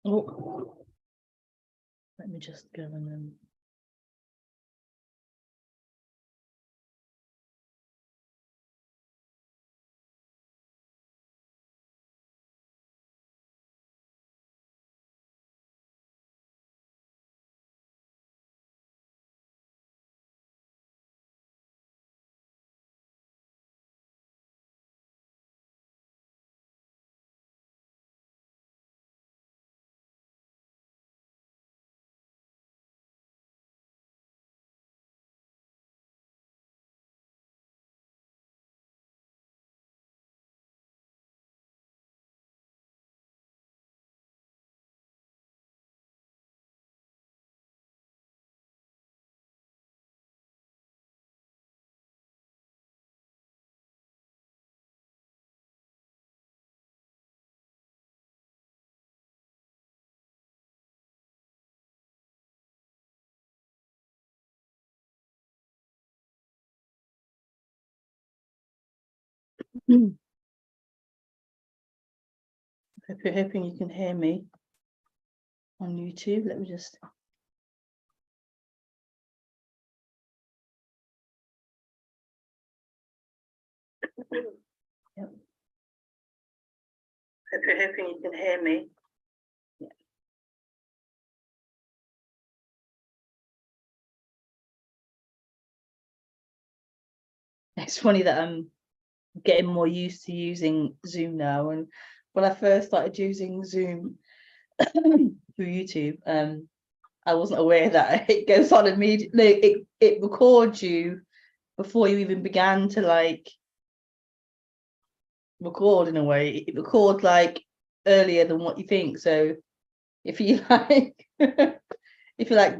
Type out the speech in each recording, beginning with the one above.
Oh, let me just go and hope you're hoping you can hear me on YouTube. Let me just. Yep. Hope you're hoping you can hear me. Yeah. It's funny that I'm getting more used to using Zoom now, and when I first started using Zoom through YouTube, I wasn't aware that it goes on immediately. It records you before you even began to like record. In a way, it records like earlier than what you think. So if you like if you like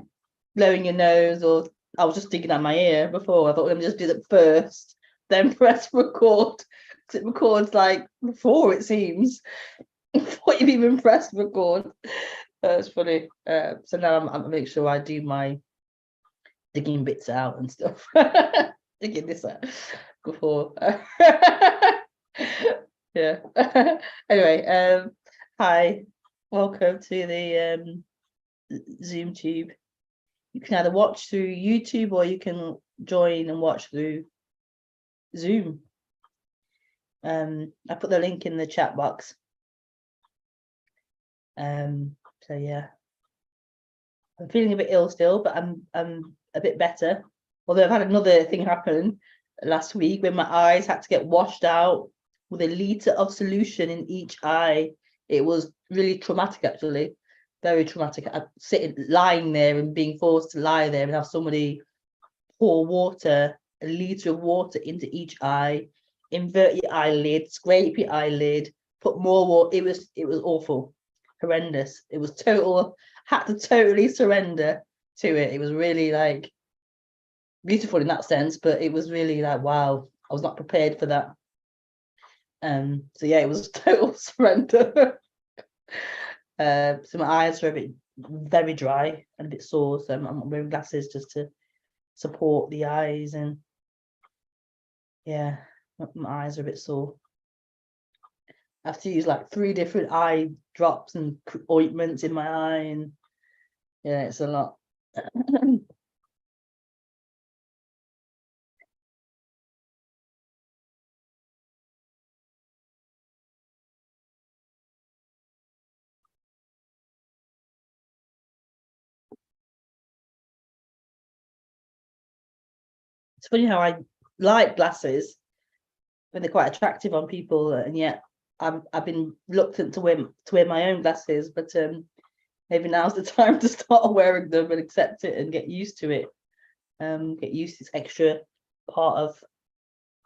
blowing your nose, or I was just digging at my ear before, I thought, let me just do that first, then press record, because it records like before, it seems, before you've even pressed record. It's funny. So now I'm make sure I do my digging bits out and stuff. Digging this out before. Yeah. Anyway, hi, welcome to the Zoom tube. You can either watch through YouTube or you can join and watch through Zoom. I put the link in the chat box. So yeah, I'm feeling a bit ill still, but I'm a bit better. Although I've had another thing happen last week when my eyes had to get washed out with a litre of solution in each eye. It was really traumatic, actually. Very traumatic. I'm lying there and being forced to lie there and have somebody pour water, a litre of water into each eye, invert your eyelid, scrape your eyelid, put more water. It was awful, horrendous. It was total. Had to totally surrender to it. It was really like beautiful in that sense, but it was really like, wow, I was not prepared for that. So yeah, it was total surrender. So my eyes are very dry and a bit sore, so I'm wearing glasses just to support the eyes, and yeah, my eyes are a bit sore. I have to use like 3 different eye drops and ointments in my eye, and yeah, it's a lot. It's funny how I like glasses when they're quite attractive on people, and yet I've been reluctant to wear my own glasses, but maybe now's the time to start wearing them and accept it and get used to it. Get used to this extra part of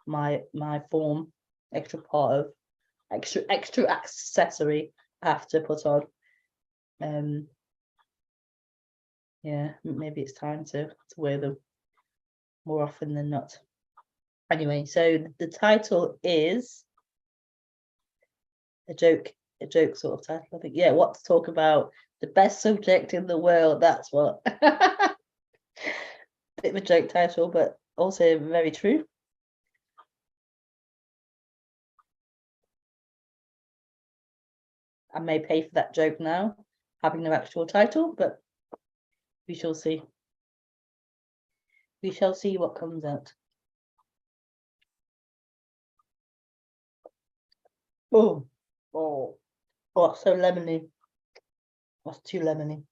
my form, extra part of extra accessory I have to put on. Yeah, maybe it's time to wear them more often than not. Anyway, so the title is a joke sort of title, I think. Yeah, what to talk about, the best subject in the world, that's what. Bit of a joke title, but also very true. I may pay for that joke now. having no actual title, but we shall see. We shall see what comes out. Oh, so lemony. That's too lemony.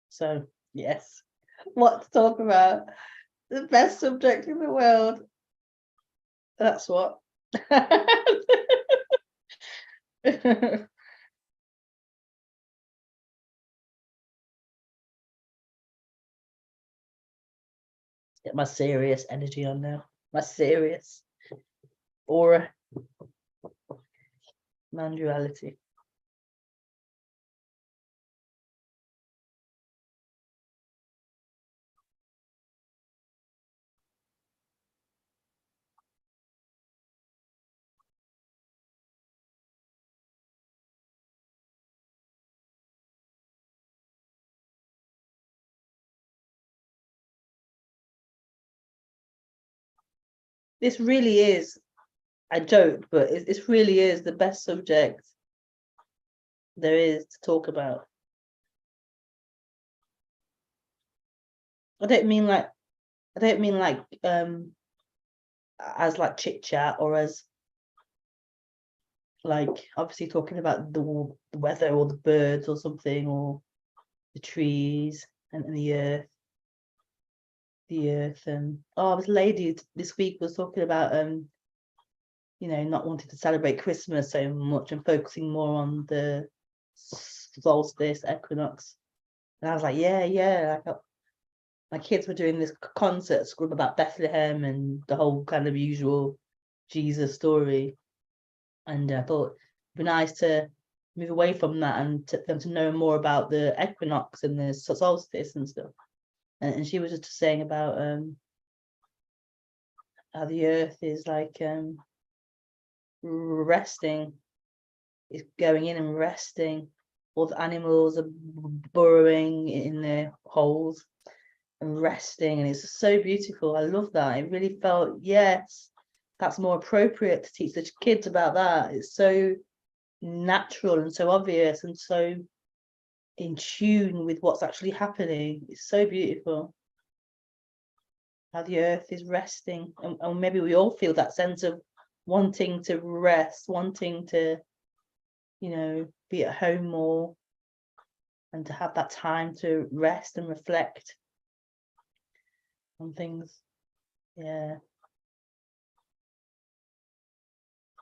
So, yes, what to talk about? The best subject in the world. That's what. Get my serious energy on now. My serious aura. Non-duality. This really is, I joke, but it really is the best subject there is to talk about. I don't mean like as like chit chat, or as like obviously talking about the weather or the birds or something, or the trees and the earth. And this lady this week was talking about not wanting to celebrate Christmas so much and focusing more on the solstice, equinox. And I was like, yeah. Like, my kids were doing this concert scrub about Bethlehem and the whole kind of usual Jesus story. And I thought it'd be nice to move away from that and them to know more about the equinox and the solstice and stuff. And she was just saying about how the earth is like resting, is going in and resting. All the animals are burrowing in their holes and resting, and it's so beautiful. I love that. It really felt, yes, that's more appropriate to teach the kids about that. It's so natural and so obvious and so in tune with what's actually happening. It's so beautiful how the earth is resting, and maybe we all feel that sense of wanting to rest, wanting to be at home more and to have that time to rest and reflect on things. Yeah,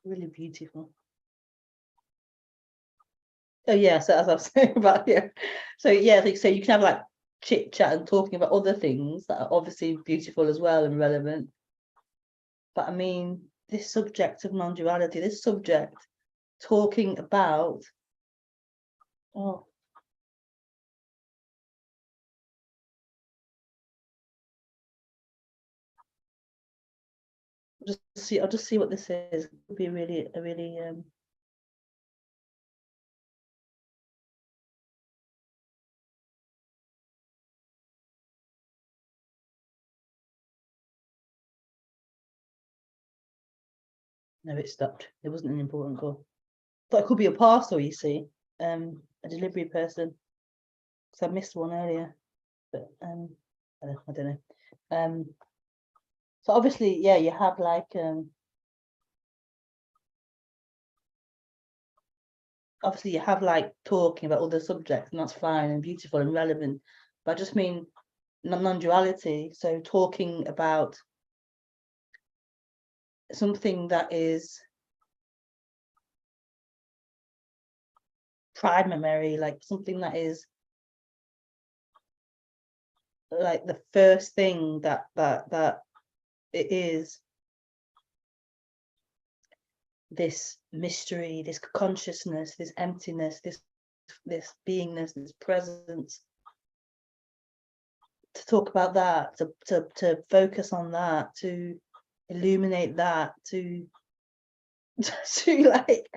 really beautiful. Oh yeah, so as I was saying about, so yeah, so you can have like chit chat and talking about other things that are obviously beautiful as well and relevant, but I mean this subject of non-duality, this subject talking about I'll just see what this is. It would be a really no, it stopped. It wasn't an important call. But it could be a parcel, you see, a delivery person. Because I missed one earlier. But I don't know. So obviously, yeah, you have like obviously you have like talking about other subjects, and that's fine and beautiful and relevant. But I just mean non-duality. So talking about something that is primary, like something that is like the first thing that it is, this mystery, this consciousness, this emptiness, this beingness, this presence. To talk about that, to focus on that, to illuminate that, to like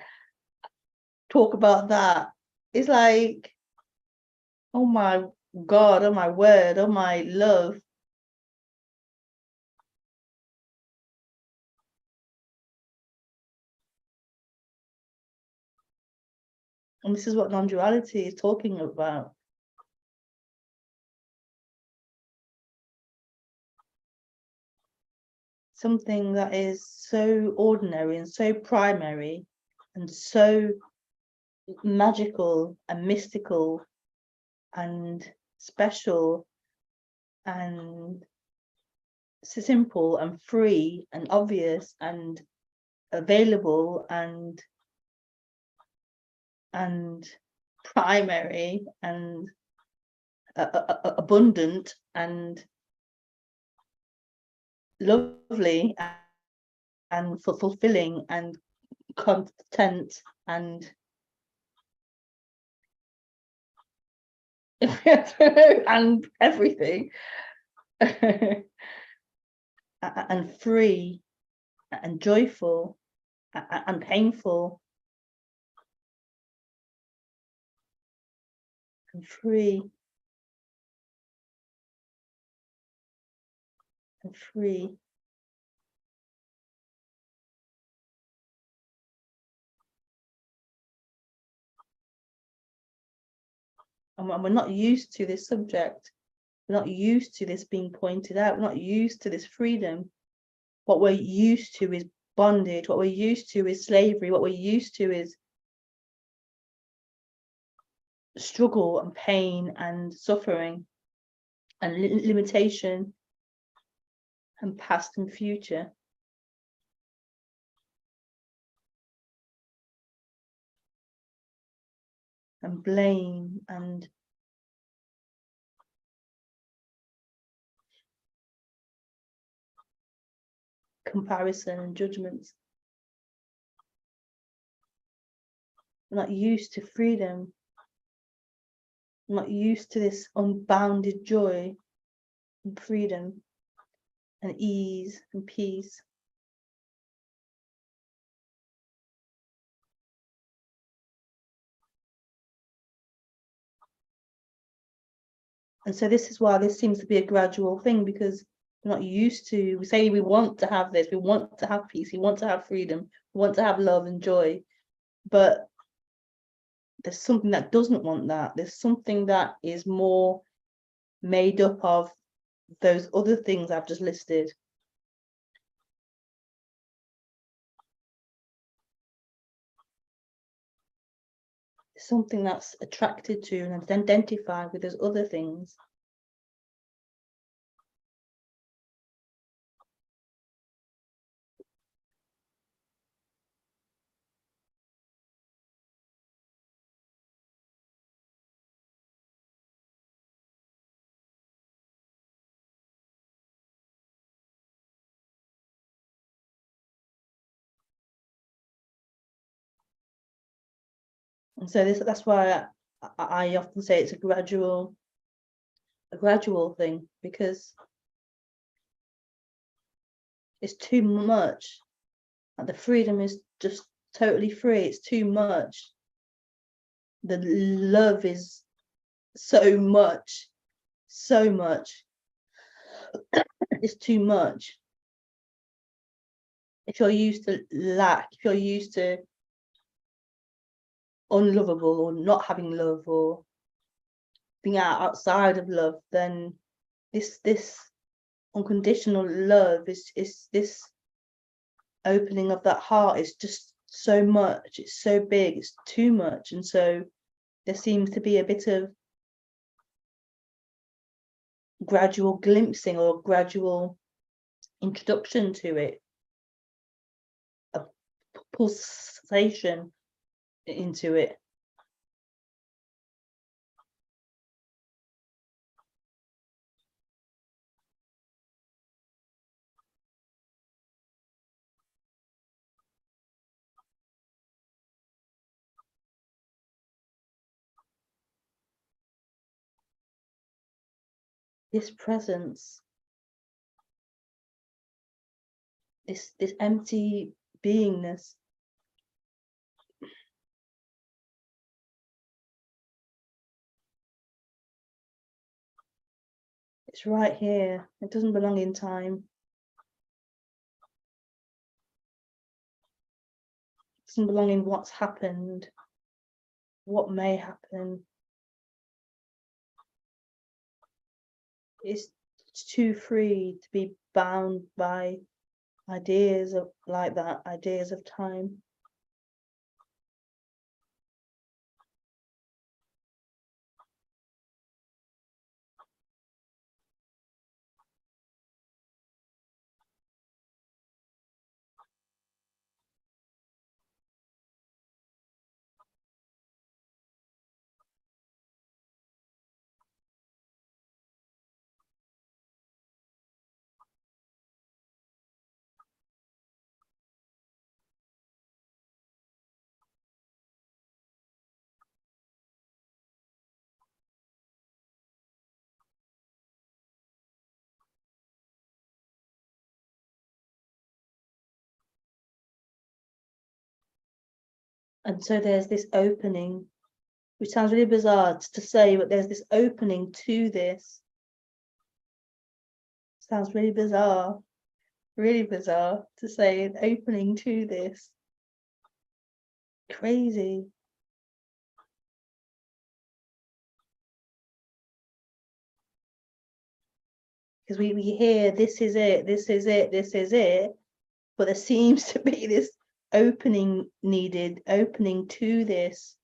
talk about that. It's like, oh my God, oh my word, oh my love. And this is what non-duality is talking about. Something that is so ordinary and so primary and so magical and mystical and special and simple and free and obvious and available and primary and abundant and lovely and fulfilling and content and and everything and free and joyful and painful and free and free. And we're not used to this subject. We're not used to this being pointed out. We're not used to this freedom. What we're used to is bondage. What we're used to is slavery. What we're used to is struggle and pain and suffering and limitation and past and future. And blame and comparison and judgments. I'm not used to freedom. I'm not used to this unbounded joy and freedom and ease and peace. And so this is why this seems to be a gradual thing, because we're not used to, we say we want to have this, we want to have peace, we want to have freedom, we want to have love and joy, but there's something that doesn't want that. There's something that is more made up of those other things I've just listed. Something that's attracted to and identified with those other things. And so that's why I often say it's a gradual thing, because it's too much. And the freedom is just totally free. It's too much. The love is so much. It's too much. If you're used to lack, if you're used to unlovable or not having love or being outside of love, then this unconditional love is this opening of that heart is just so much. It's so big, it's too much. And so there seems to be a bit of gradual glimpsing or gradual introduction to it, a pulsation into it. This presence, this empty beingness. It's right here. It doesn't belong in time. It doesn't belong in what's happened. what may happen. It's too free to be bound by ideas of like that, ideas of time. And so there's this opening, which sounds really bizarre to say, but there's this opening to this. Sounds really bizarre to say, an opening to this. Crazy. Because we hear this is it, this is it, this is it, but there seems to be this opening needed, opening to this,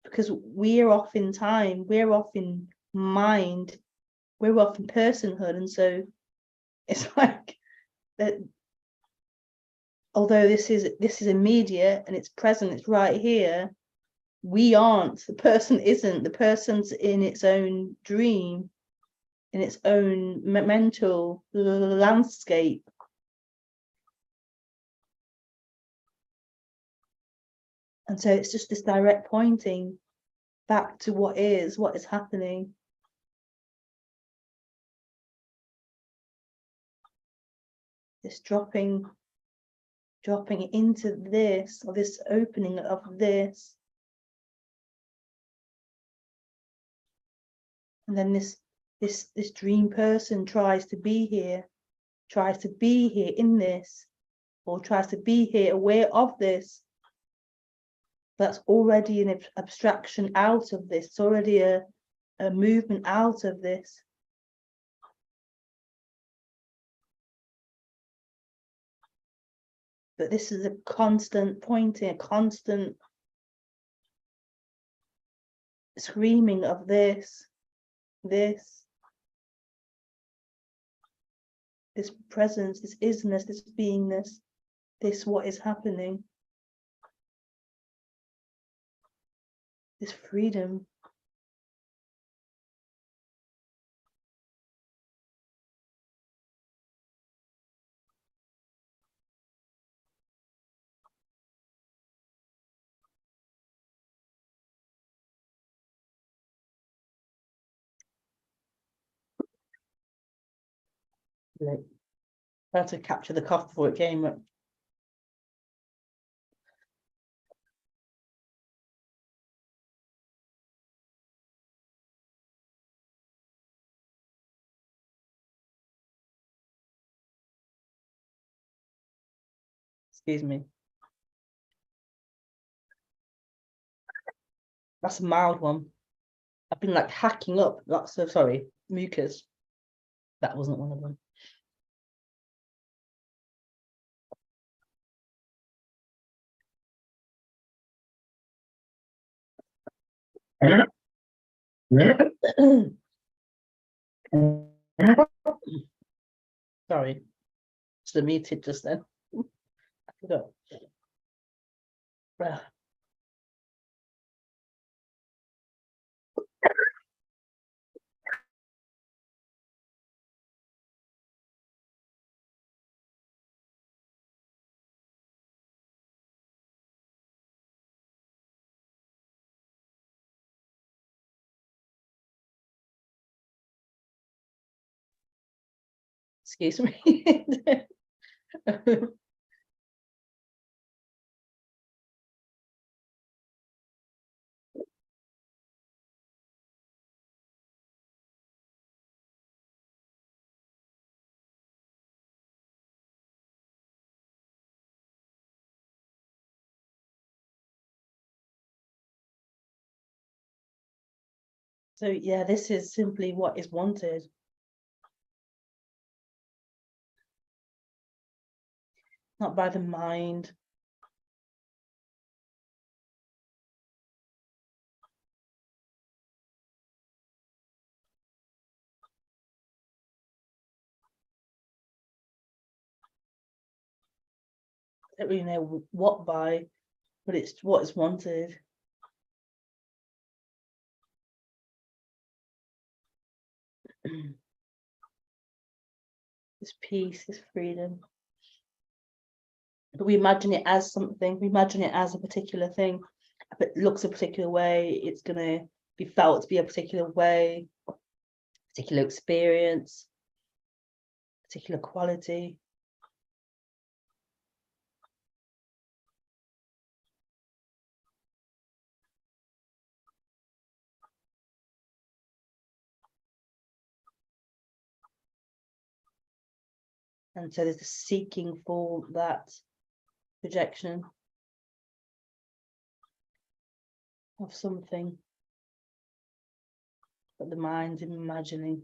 because we're off in time, we're off in mind, we're off in personhood. And so it's like that, although this is immediate and it's present, it's right here, we aren't, the person isn't, the person's in its own dream, in its own mental landscape. And so it's just this direct pointing back to what is happening. This dropping into this, or this opening of this. And then this dream person tries to be here in this, or tries to be here aware of this. That's already an abstraction out of this. It's already a movement out of this. But this is a constant pointing, a constant screaming of this presence, this isness, this beingness, this what is happening, this freedom. Like, I had to capture the cough before it came up. Excuse me. That's a mild one. I've been like hacking up lots of, sorry, mucus. That wasn't one of them. Sorry, just muted just then. I forgot. Excuse me. So yeah, this is simply what is wanted. Not by the mind. I don't really know what by, but it's what is wanted. This peace, this freedom. But we imagine it as something, we imagine it as a particular thing. If it looks a particular way, it's going to be felt to be a particular way, particular experience, particular quality. And so there's the seeking for that projection of something that the mind's imagining.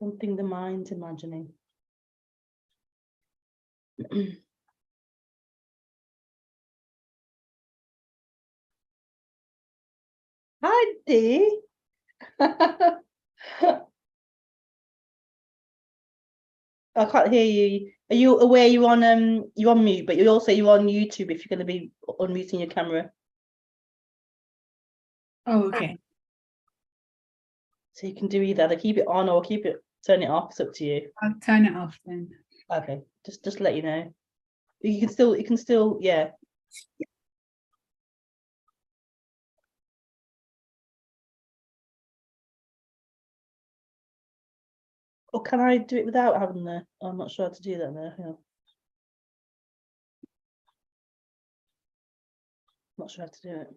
Something the mind's imagining. Hi, Dee. I can't hear you. Are you aware you're on mute, but you're on YouTube if you're going to be unmuting your camera. Oh, okay. So you can do either keep it on or turn it off. It's up to you. I'll turn it off then. Okay, just let you know. You can still, yeah. Or can I do it without having the? I'm not sure how to do that now. Yeah. Not sure how to do it.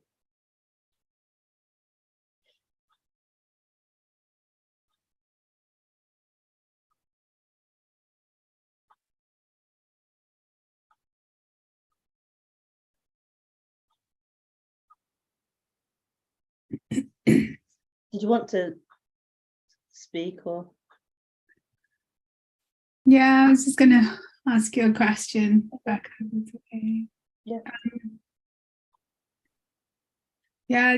Did you want to speak or? Yeah, I was just gonna ask you a question. Rebekah, it's okay. Yeah. Yeah,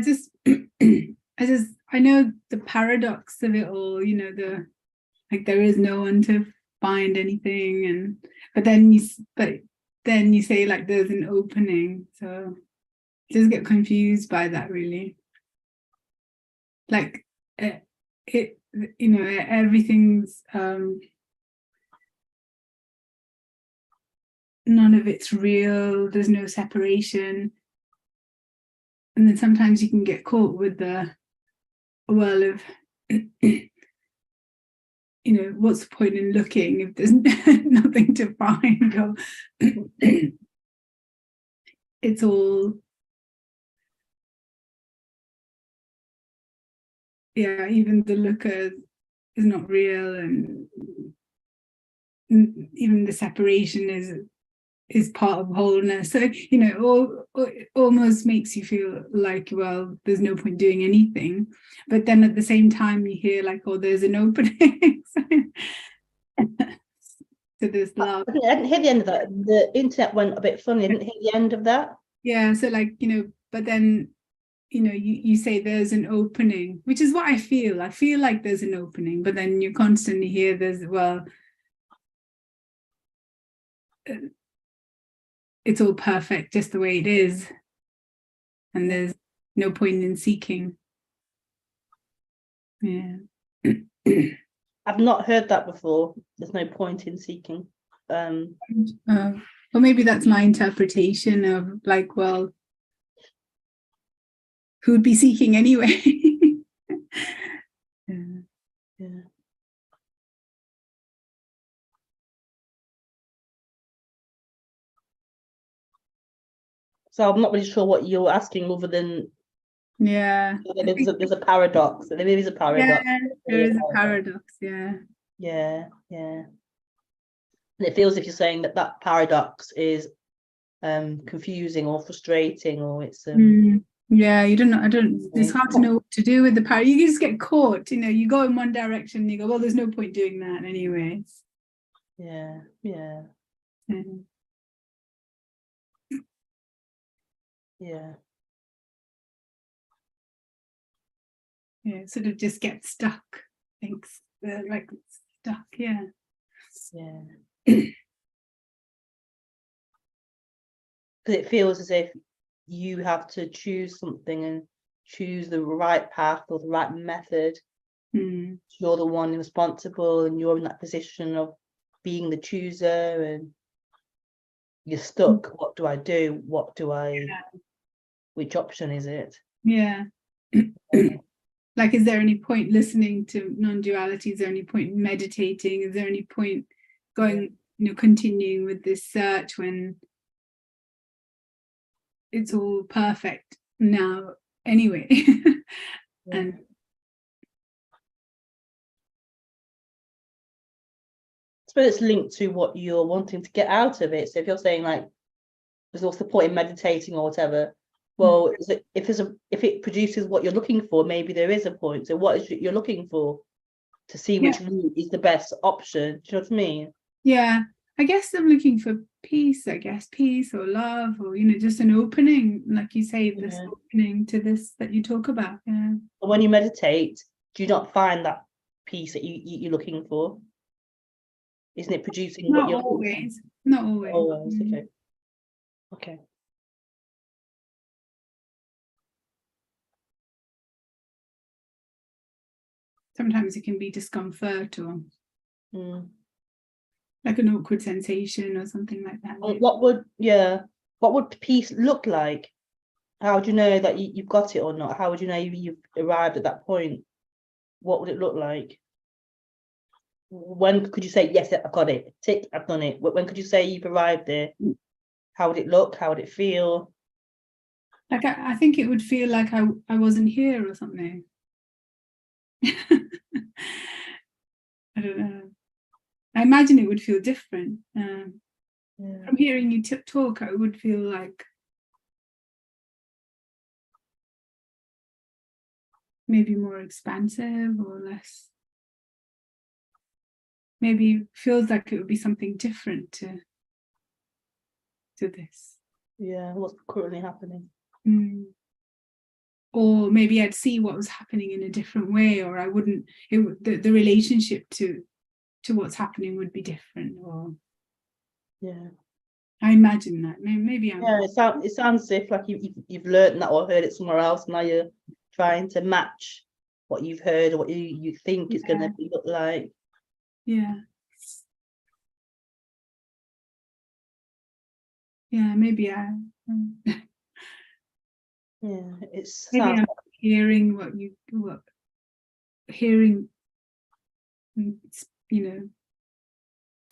I know the paradox of it all, you know, there is no one to find anything, but then you say like there's an opening, so I just get confused by that really. Like it you know, everything's none of it's real, there's no separation. And then sometimes you can get caught with the well of you know, what's the point in looking if there's nothing to find, or it's all, yeah, even the looker is not real, and even the separation is part of wholeness. So, you know, it almost makes you feel like, well, there's no point doing anything. But then at the same time, you hear like, oh, there's an opening. So there's love. I didn't hear the end of that. The internet went a bit funny. I didn't hear the end of that. Yeah, so like, you know, but then, you know, you say there's an opening, which is what I feel. I feel like there's an opening, but then you constantly hear there's, well, it's all perfect just the way it is, and there's no point in seeking. Yeah. I've not heard that before. There's no point in seeking. Well, maybe that's my interpretation of like, well, who'd be seeking anyway? Yeah. So I'm not really sure what you're asking, other than Yeah. There's a paradox. There is a paradox. Yeah, there is a paradox. Yeah. Yeah, yeah. And it feels as if you're saying that that paradox is confusing or frustrating, or it's yeah, you don't know. It's hard to know what to do with the paradox. You just get caught, you go in one direction and you go, well, there's no point doing that anyway. yeah, yeah, yeah. Yeah, sort of just get stuck. Thanks, like stuck. Yeah. Yeah. Because it feels as if you have to choose something and choose the right path or the right method. You're the one responsible, and you're in that position of being the chooser, and you're stuck. What do I do? Which option is it? Yeah. Like, is there any point listening to non-duality? Is there any point meditating? Is there any point going, continuing with this search when it's all perfect now anyway? And I suppose it's linked to what you're wanting to get out of it. So if you're saying like there's also the point in meditating or whatever, well, if it produces what you're looking for, maybe there is a point. So what is it you're looking for to see which route is the best option? Do you know what I mean? Yeah, I guess I'm looking for peace. I guess peace or love, or just an opening, like you say, this opening to this that you talk about. Yeah. When you meditate, do you not find that peace that you're looking for? Isn't it producing Not what you're always. Not always. Always, okay. Okay. Sometimes it can be discomfort or like an awkward sensation or something like that. What would peace look like? How would you know that you've got it or not? How would you know you've arrived at that point? What would it look like? When could you say, yes, I've got it, tick, I've done it? When could you say you've arrived there? How would it look? How would it feel? Like I think it would feel like I wasn't here or something. I don't know. I imagine it would feel different. From hearing you talk, I would feel like maybe more expansive or less. Maybe feels like it would be something different to this. Yeah, what's currently happening? Or maybe I'd see what was happening in a different way, or I wouldn't. The relationship to what's happening would be different. Or I imagine that. Maybe I'm. Yeah, it sounds as if like you've learned that or heard it somewhere else. Now you're trying to match what you've heard or what you think it's going to look like. Yeah. Yeah, maybe I. Yeah, it's maybe I'm hearing hearing,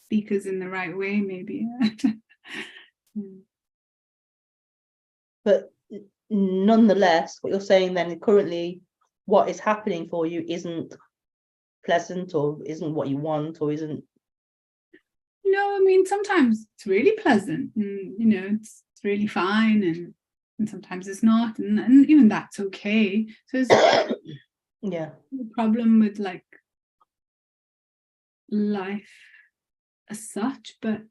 speakers in the right way, maybe. But nonetheless, what you're saying then currently, what is happening for you isn't pleasant or isn't what you want or isn't. No, I mean, sometimes it's really pleasant and, it's really fine, and sometimes it's not, and even that's okay. So it's no problem with like life as such, but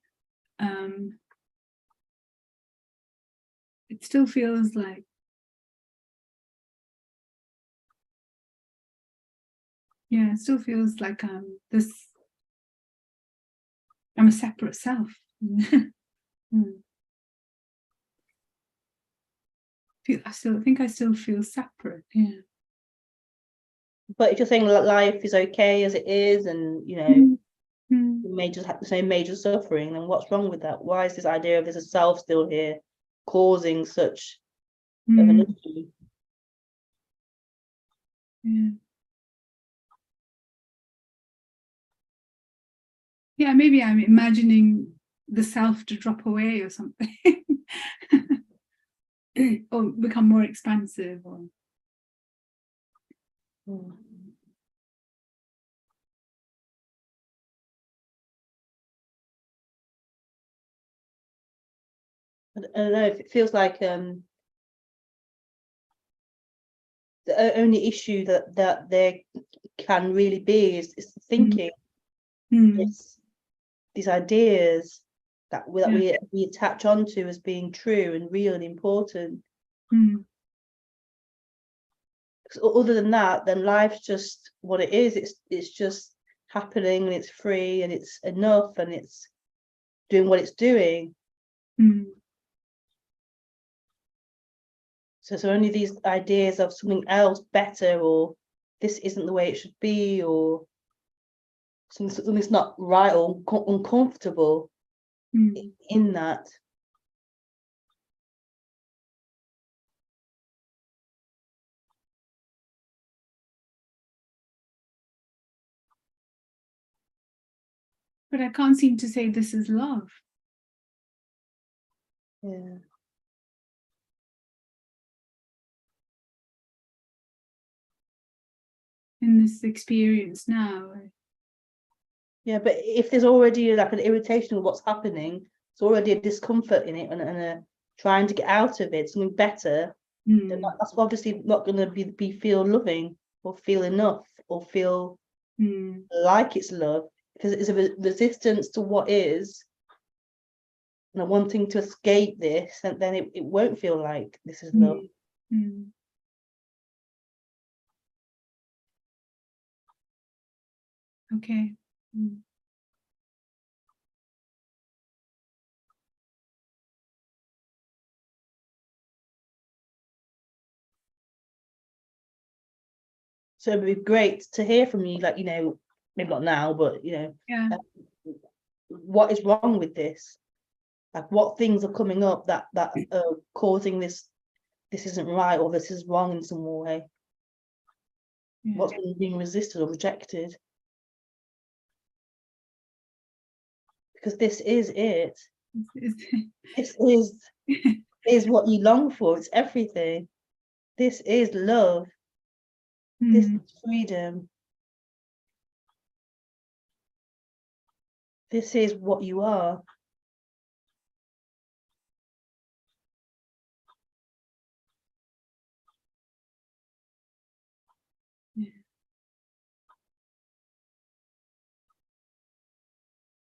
it still feels like it still feels like I'm a separate self. I still feel separate. Yeah. But if you're saying that life is okay as it is, and you may just have the same major suffering, then what's wrong with that? Why is this idea of there's a self still here causing such of an issue? Yeah, maybe I'm imagining the self to drop away or something. Or become more expansive, or Mm. I don't know if it feels like the only issue that there can really be is thinking. It's these ideas that we attach onto as being true and real and important. Because other than that, then life's just what it is. It's just happening, and it's free, and it's enough, and it's doing what it's doing. So only these ideas of something else better, or this isn't the way it should be, or something's not right or uncomfortable in that. But I can't seem to say this is love. Yeah. In this experience now. Yeah, but if there's already like an irritation of what's happening, it's already a discomfort in it, and a trying to get out of it, something better, then that's obviously not going to be feel loving or feel enough or feel like it's love, because it's a resistance to what is, and wanting to escape this, and then it won't feel like this is love. Okay. So it'd be great to hear from you, like, maybe not now, but what is wrong with this? Like, what things are coming up that are causing this isn't right, or this is wrong in some way? What's being resisted or rejected? Because this is it. This is what you long for. It's everything. This is love. This is freedom. This is what you are.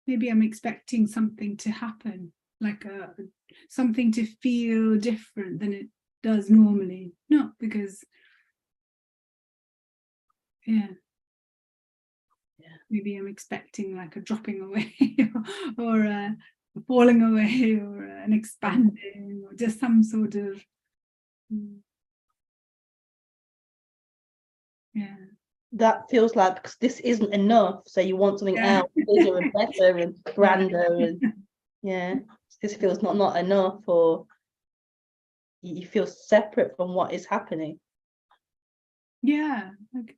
Maybe I'm expecting something to happen, like something to feel different than it does normally. Not because, maybe I'm expecting like a dropping away or a falling away or an expanding, or just some sort of That feels like, because this isn't enough, so you want something else bigger and better and grander, and this feels not enough, or you feel separate from what is happening. Okay.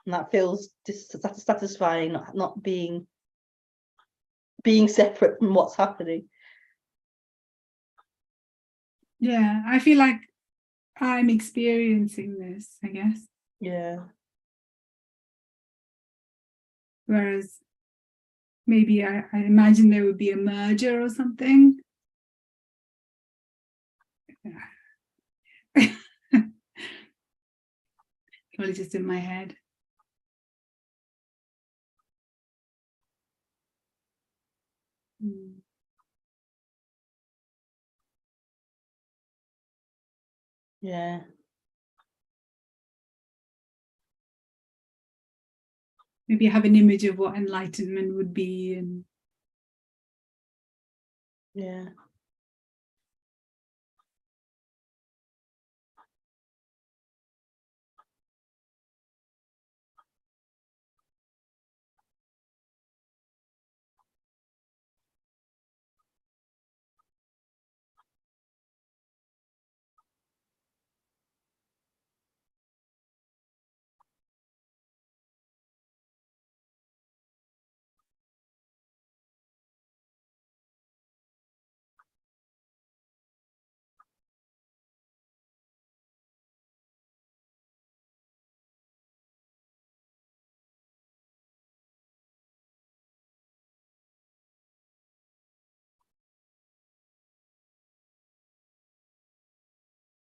And that feels dissatisfying, not being separate from what's happening. I feel like I'm experiencing this, I guess. Whereas maybe I imagine there would be a merger or something. Probably just in my head. Maybe I have an image of what enlightenment would be, and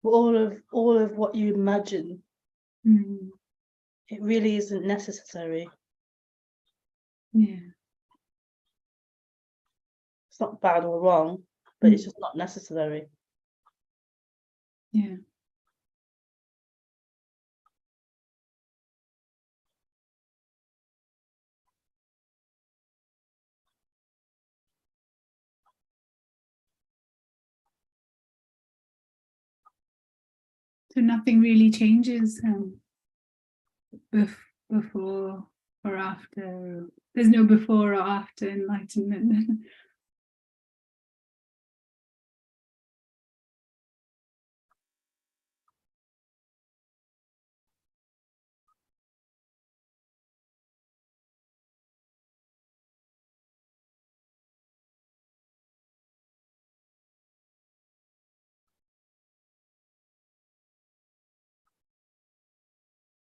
all of what you imagine, Mm. it really isn't necessary. Yeah. It's not bad or wrong, but it's just not necessary. Yeah. So nothing really changes before or after. There's no before or after enlightenment.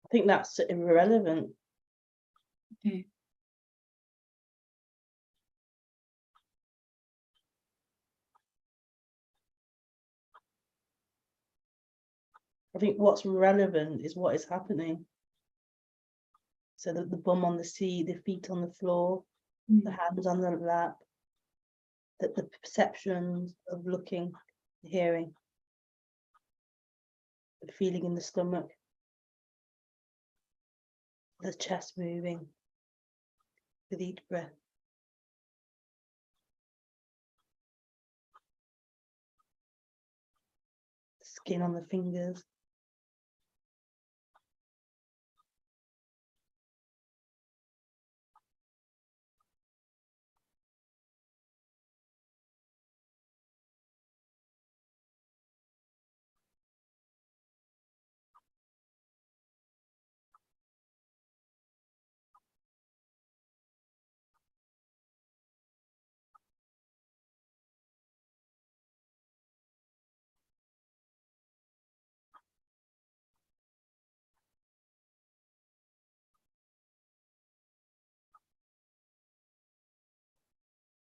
I think that's irrelevant. Okay. I think what's relevant is what is happening. So that the bum on the seat, the feet on the floor, the hands on the lap, that the perceptions of looking, hearing, the feeling in the stomach, the chest moving with each breath. The skin on the fingers.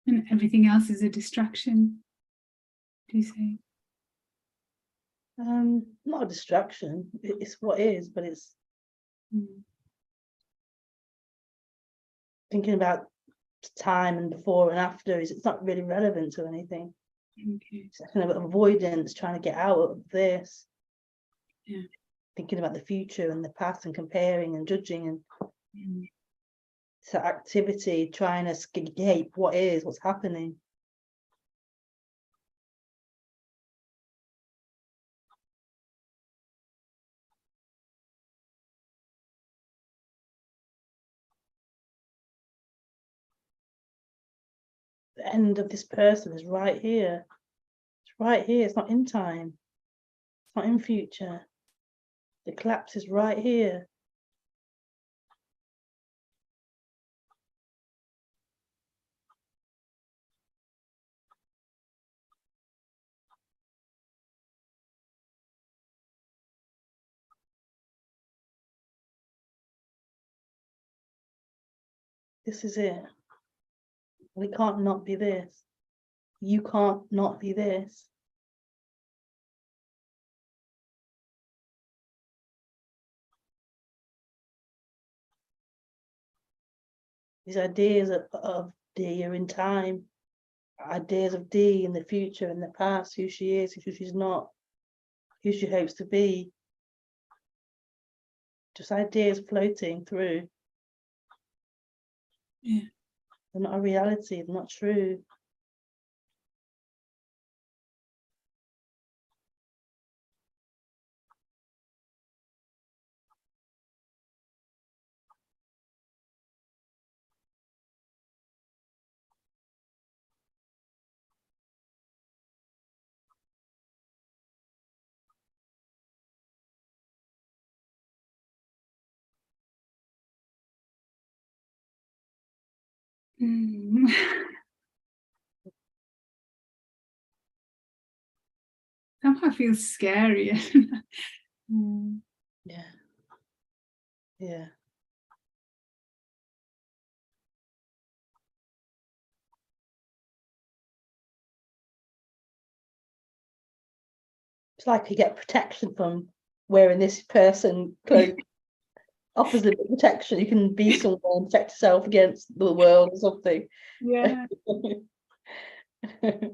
And everything else is a distraction, do you say? Not a distraction. It's what is, but it's thinking about time and before and after it's not really relevant to anything. Okay. It's kind of avoidance, trying to get out of this. Yeah. Thinking about the future and the past and comparing and judging and so activity, trying to escape what is, what's happening. The end of this person is right here. It's right here. It's not in time. It's not in future. The collapse is right here. This is it. We can't not be this. You can't not be this. These ideas of D are in time. Ideas of D in the future, in the past, who she is, who she's not, who she hopes to be. Just ideas floating through. Yeah. They're not a reality, they're not true. Somehow feels scary. Yeah. Yeah. it's like you get protection from wearing this person cloak. Offers a bit of protection. You can be somewhere and protect yourself against the world or something. Yeah. There's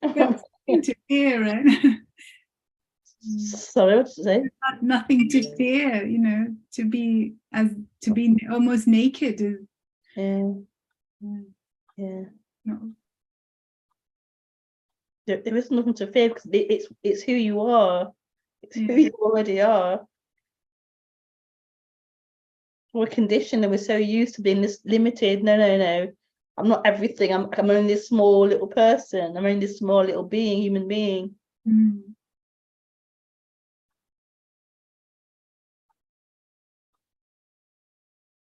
nothing to fear, right? Sorry, what did you say? Nothing to fear, you know, to be almost naked is Yeah. no. There is nothing to fear because it's who you are. It's who Yeah. you already are. We're conditioned and we're so used to being this limited. No. I'm not everything. I'm only this small little person. I'm only this small little being, human being.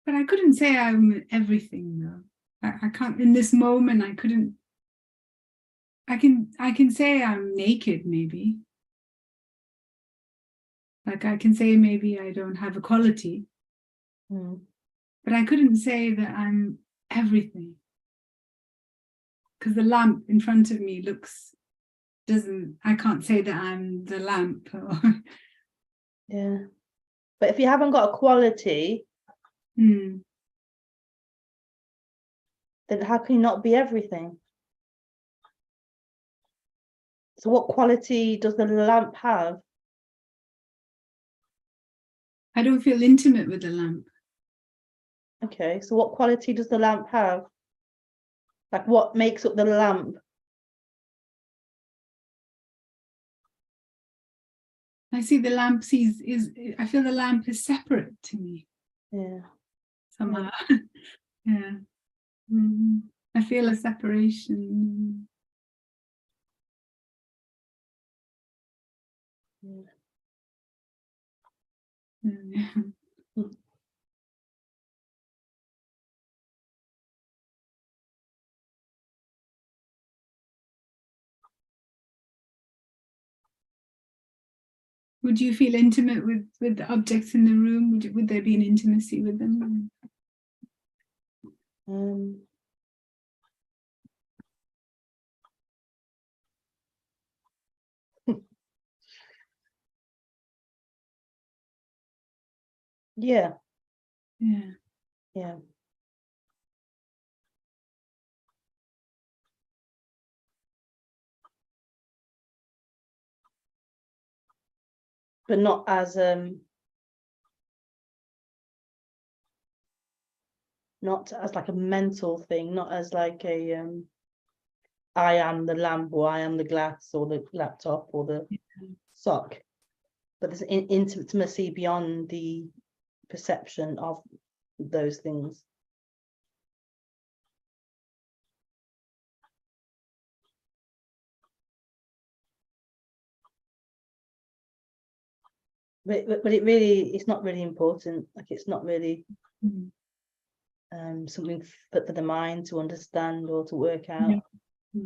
But I couldn't say I'm everything though. I can't in this moment. I couldn't. I can say I'm naked maybe. Like I can say maybe I don't have a quality. But I couldn't say that I'm everything. Because the lamp in front of me I can't say that I'm the lamp. Yeah. But if you haven't got a quality, then how can you not be everything? So what quality does the lamp have? I don't feel intimate with the lamp. Okay, so what quality does the lamp have? Like what makes up the lamp? I see the lamp I feel the lamp is separate to me. Yeah. Somehow. Yeah. I feel a separation. Yeah. Would you feel intimate with the objects in the room? Would there be an intimacy with them? Yeah. Yeah. Yeah. But not as like a mental thing, not as like a I am the lamp or I am the glass or the laptop or the sock. But there's intimacy beyond the perception of those things. But it's not really important. Like it's not really something for the mind to understand or to work out. Yeah.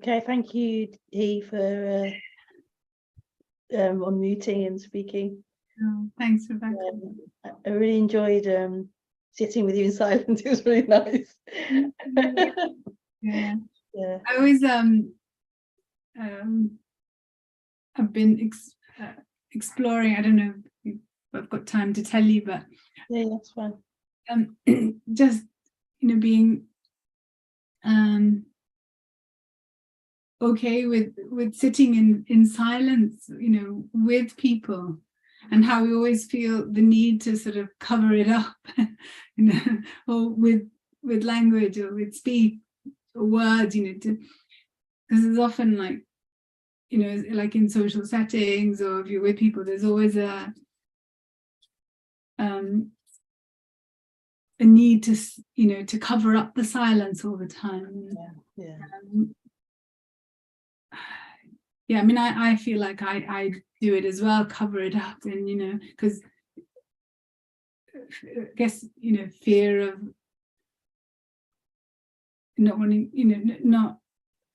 Okay, thank you, Dee, for unmuting and speaking. Oh, thanks, Rebecca. I really enjoyed sitting with you in silence. It was really nice. Yeah. Yeah. I always I've been exploring. I don't know if I've got time to tell you, but Yeah, that's fine. Just being okay with sitting in silence, with people, and how we always feel the need to sort of cover it up, or with language or with speech or words, because there's often like in social settings, or if you're with people, there's always a need to to cover up the silence all the time. Yeah. Yeah, I mean, I feel like I do it as well, cover it up, and because I guess fear of not wanting not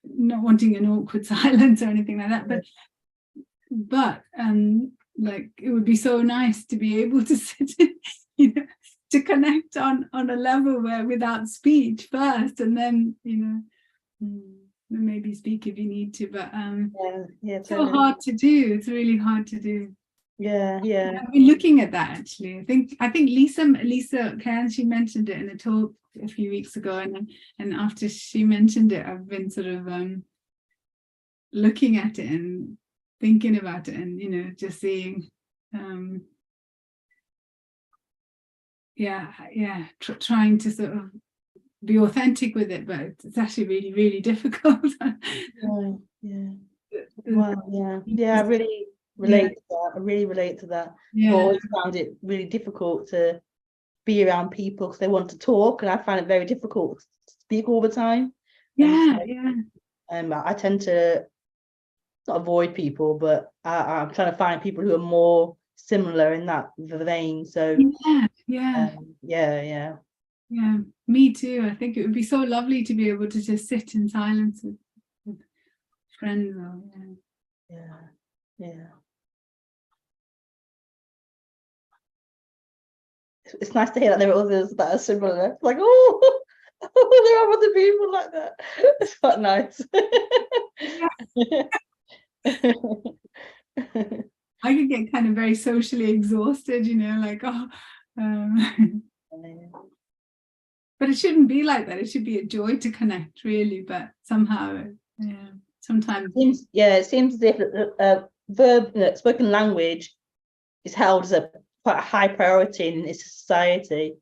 wanting an awkward silence or anything like that, but like it would be so nice to be able to sit to connect on a level where without speech first, and then maybe speak if you need to, but it's so hard to do. It's really hard to do. Yeah. I've been looking at that actually. I think Lisa Cairns, she mentioned it in a talk a few weeks ago, and after she mentioned it, I've been sort of looking at it and thinking about it, and just seeing trying to sort of be authentic with it, but it's actually really, really difficult. Yeah. Wow. Yeah. I really relate to that. I really relate to that. Yeah. I've always found it really difficult to be around people because they want to talk, and I find it very difficult to speak all the time. I tend to not avoid people, but I'm trying to find people who are more similar in that vein. So yeah. Me too. I think it would be so lovely to be able to just sit in silence with friends. Yeah. It's nice to hear that there are others that are similar. It's like, oh, there are other people like that. It's quite nice. I could get kind of very socially exhausted, like, but it shouldn't be like that. It should be a joy to connect, really. But somehow, sometimes it seems as if spoken language is held as quite a high priority in this society.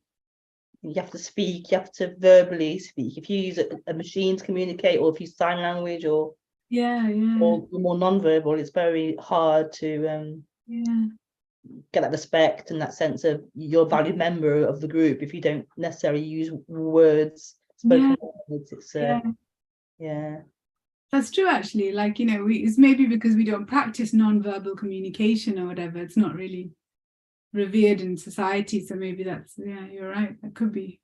You have to speak, you have to verbally speak. If you use a machine to communicate, or if you use sign language, or more non-verbal, it's very hard to get that respect and that sense of you're a valued member of the group if you don't necessarily use words, spoken words. It's that's true, actually. Like, it's maybe because we don't practice non-verbal communication or whatever. It's not really revered in society, so maybe that's you're right, that could be.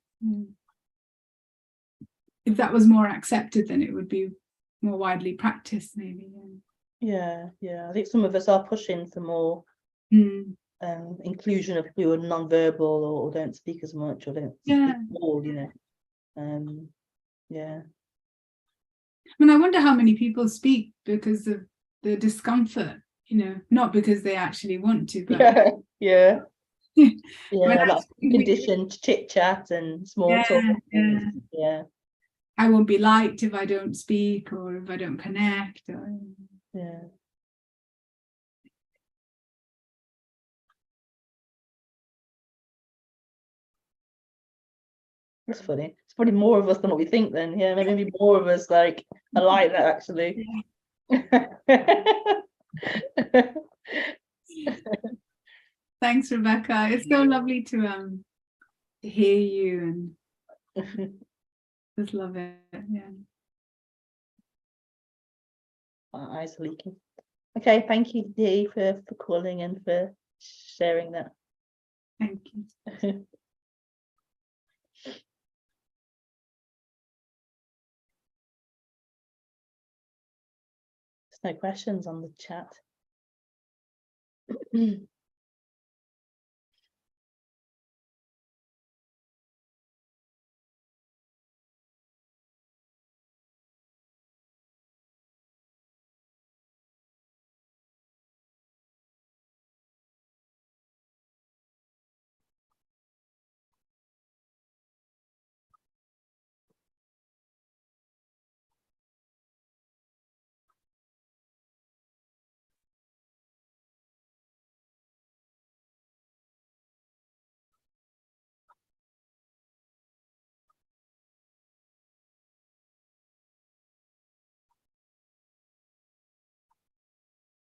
If that was more accepted, then it would be more widely practiced, maybe. I think some of us are pushing for more inclusion of who are non-verbal, or don't speak as much, or don't speak at all, I mean, I wonder how many people speak because of the discomfort, not because they actually want to, but that's conditioned chit chat and small talk. I won't be liked if I don't speak, or if I don't connect, or That's funny. It's probably more of us than what we think then. Yeah, maybe more of us are like that, actually. Thanks, Rebecca. It's so lovely to hear you, and just love it. My eyes are leaking. Okay, thank you, Dee, for calling and for sharing that. Thank you. no questions on the chat.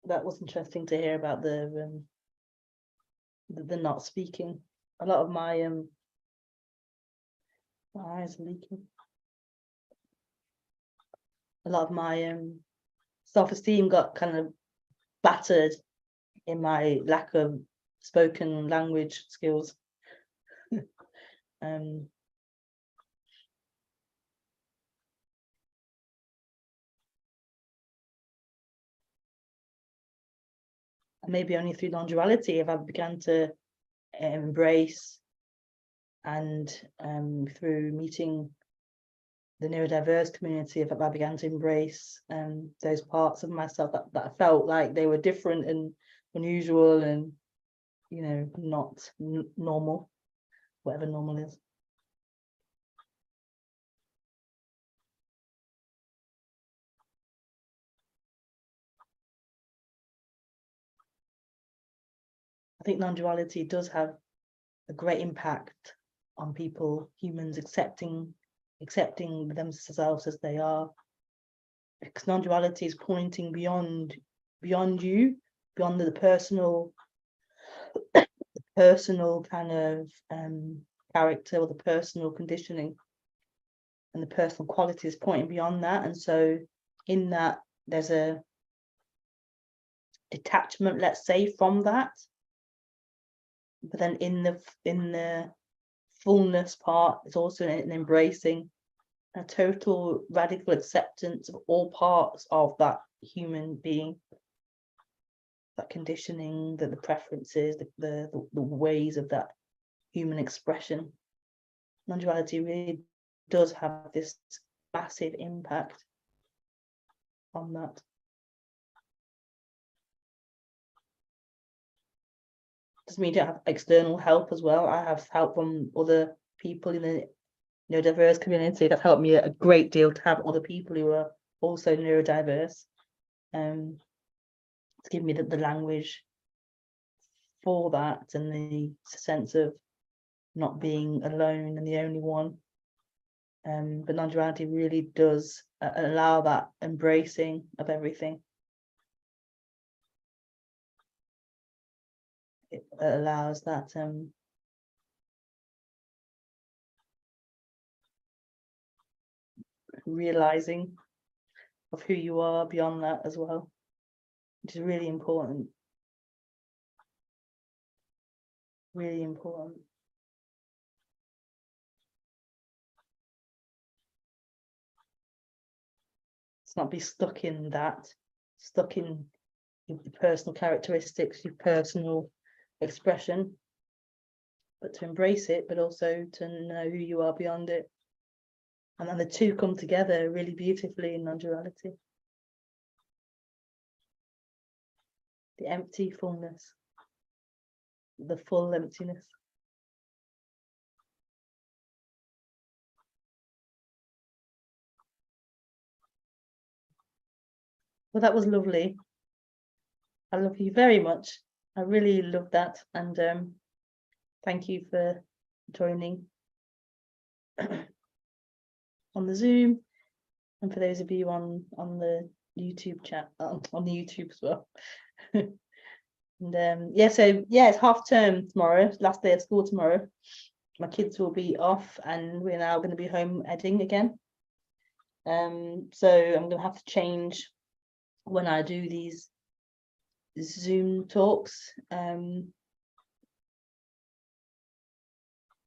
That was interesting to hear about the not speaking. A lot of my eyes are leaking. A lot of my self-esteem got kind of battered in my lack of spoken language skills. Maybe only through non-duality have I began to embrace, and through meeting the neurodiverse community, if I began to embrace those parts of myself that I felt like they were different and unusual and, you know, not normal, whatever normal is. I think non-duality does have a great impact on people, humans accepting themselves as they are, because non-duality is pointing beyond you, beyond the personal kind of character or the personal conditioning and the personal qualities, pointing beyond that. And so in that there's a detachment, let's say, from that, but then in the fullness part, it's also an embracing, a total radical acceptance of all parts of that human being, that conditioning, the preferences, the ways of that human expression. Non-duality really does have this massive impact on that. Doesn't mean you don't have external help as well. I have help from other people in the neurodiverse community. That's helped me a great deal to have other people who are also neurodiverse, to give me the language for that, and the sense of not being alone and the only one. But non-duality really does allow that embracing of everything. It allows that realizing of who you are beyond that as well, which is really important. Really important. Let's not be stuck in that, stuck in your personal characteristics, your personal expression, but to embrace it, but also to know who you are beyond it. And then the two come together really beautifully in non-duality. The empty fullness, the full emptiness. Well, that was lovely. I love you very much. I really love that, and thank you for joining on the Zoom, and for those of you on the YouTube chat, on the YouTube as well. And yeah, so yeah, it's half term tomorrow, last day of school tomorrow. My kids will be off, and we're now going to be home editing again. So I'm going to have to change when I do these Zoom talks.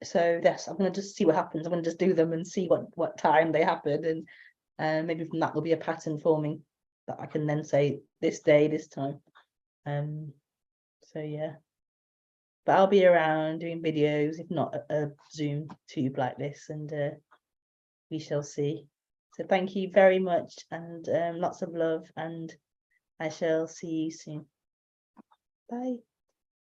So yes, I'm going to just see what happens. I'm going to just do them and see what time they happen, and maybe from that there'll be a pattern forming. that I can then say this day, this time. So yeah, but I'll be around doing videos, if not a Zoom tube like this, and we shall see. So thank you very much, and lots of love, and I shall see you soon. Bye.